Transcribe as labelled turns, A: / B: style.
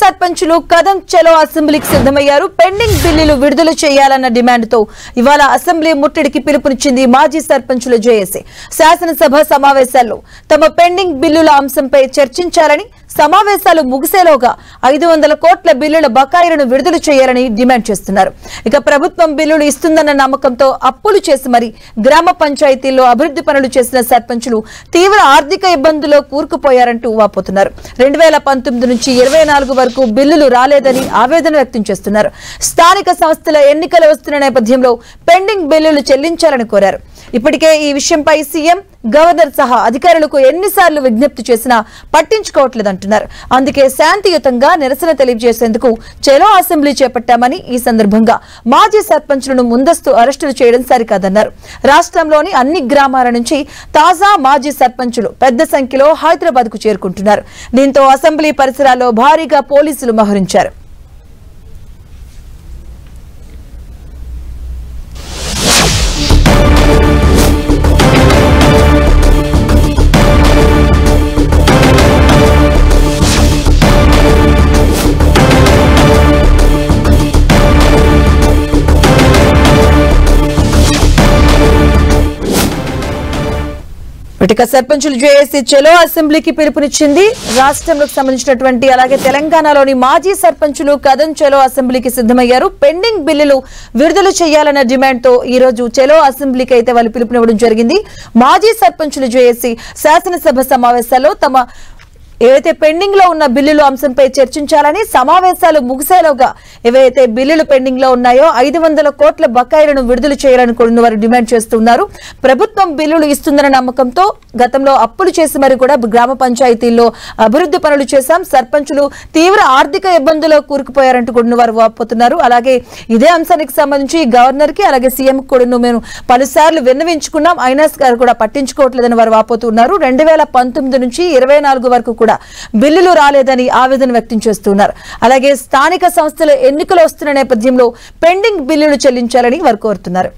A: సర్పంచులు కదం చలో అసెంబ్లీకి సిద్ధమయ్యారు. పెండింగ్ బిల్లులు విడుదల చేయాలన్న డిమాండ్తో ఇవాళ అసెంబ్లీ ముట్టడికి పిలుపునిచ్చింది మాజీ సర్పంచుల జేఏసీ. శాసనసభ సమావేశాల్లో తమ పెండింగ్ బిల్లుల అంశంపై చర్చించాలని, సమావేశాలు ముగిసేలోగా 500 కోట్ల బిల్లుల బకాయిలను విడుదల చేయాలని డిమాండ్ చేస్తున్నారు. ఇక ప్రభుత్వం బిల్లులు ఇస్తుందన్న నమ్మకంతో అప్పులు చేసి మరి గ్రామ పంచాయతీల్లో అభివృద్ధి పనులు చేసిన సర్పంచులు తీవ్ర ఆర్థిక ఇబ్బందుల్లో కూరుకుపోయారంటూ వాపోతున్నారు. 2019 నుంచి 24 వరకు బిల్లులు రాలేదని ఆవేదన వ్యక్తం చేస్తున్నారు. స్థానిక సంస్థల ఎన్నికలు వస్తున్న నేపథ్యంలో పెండింగ్ బిల్లులు చెల్లించాలని కోరారు. ఇప్పటికే ఈ విషయంపై సీఎం, గవర్నర్ సహా అధికారులకు ఎన్నిసార్లు విజ్ఞప్తి చేసినా పట్టించుకోవట్లేదంటున్నారు. అందుకే శాంతియుతంగా నిరసన తెలియజేసేందుకు చలో అసెంబ్లీ చేపట్టామని, ఈ సందర్భంగా మాజీ సర్పంచులను ముందస్తు అరెస్టులు చేయడం సరికాదన్నారు. రాష్ట్రంలోని అన్ని గ్రామాల నుంచి తాజా మాజీ సర్పంచులు పెద్ద సంఖ్యలో హైదరాబాద్ కు చేరుకుంటున్నారు. దీంతో అసెంబ్లీ పరిసరాల్లో భారీగా పోలీసులు మోహరించారు. ఇక సర్పంచులు జేఏసీ చలో అసెంబ్లీకి పిలుపునిచ్చింది. రాష్ట్రంలోకి సంబంధించినటువంటి అలాగే తెలంగాణలోని మాజీ సర్పంచులు కదం చలో అసెంబ్లీకి సిద్ధమయ్యారు. పెండింగ్ బిల్లులు విడుదల చేయాలన్న డిమాండ్ తో ఈ రోజు చలో అసెంబ్లీకి అయితే వాళ్ళు పిలుపునివ్వడం జరిగింది. మాజీ సర్పంచులు జేఏసీ శాసనసభ సమావేశాల్లో తమ ఏవైతే పెండింగ్ లో ఉన్న బిల్లుల అంశంపై చర్చించాలని, సమావేశాలు ముగిసేలోగా ఏవైతే బిల్లులు పెండింగ్ లో ఉన్నాయో 500 కోట్ల బకాయిలను విడుదల చేయాలని కూడా వారు డిమాండ్ చేస్తున్నారు. ప్రభుత్వం బిల్లులు ఇస్తుందన్న నమ్మకంతో గతంలో అప్పులు చేసి మరి కూడా గ్రామ పంచాయతీల్లో అభివృద్ధి పనులు చేశాం, సర్పంచులు తీవ్ర ఆర్థిక ఇబ్బందుల్లో కూరుకుపోయారంటూ కూడా వారు వాపోతున్నారు. అలాగే ఇదే అంశానికి సంబంధించి గవర్నర్ కి అలాగే సీఎం కూడా మేము పలుసార్లు విన్నవించుకున్నాం, అయినా కూడా పట్టించుకోవట్లేదని వారు వాపోతున్నారు. 2019 నుంచి 24 వరకు కూడా బిల్లులు రాలేదని ఆవేదన వ్యక్తం చేస్తున్నారు. అలాగే స్థానిక సంస్థల ఎన్నికలు వస్తున్న నేపథ్యంలో పెండింగ్ బిల్లులు చెల్లించాలని వారు కోరుతున్నారు.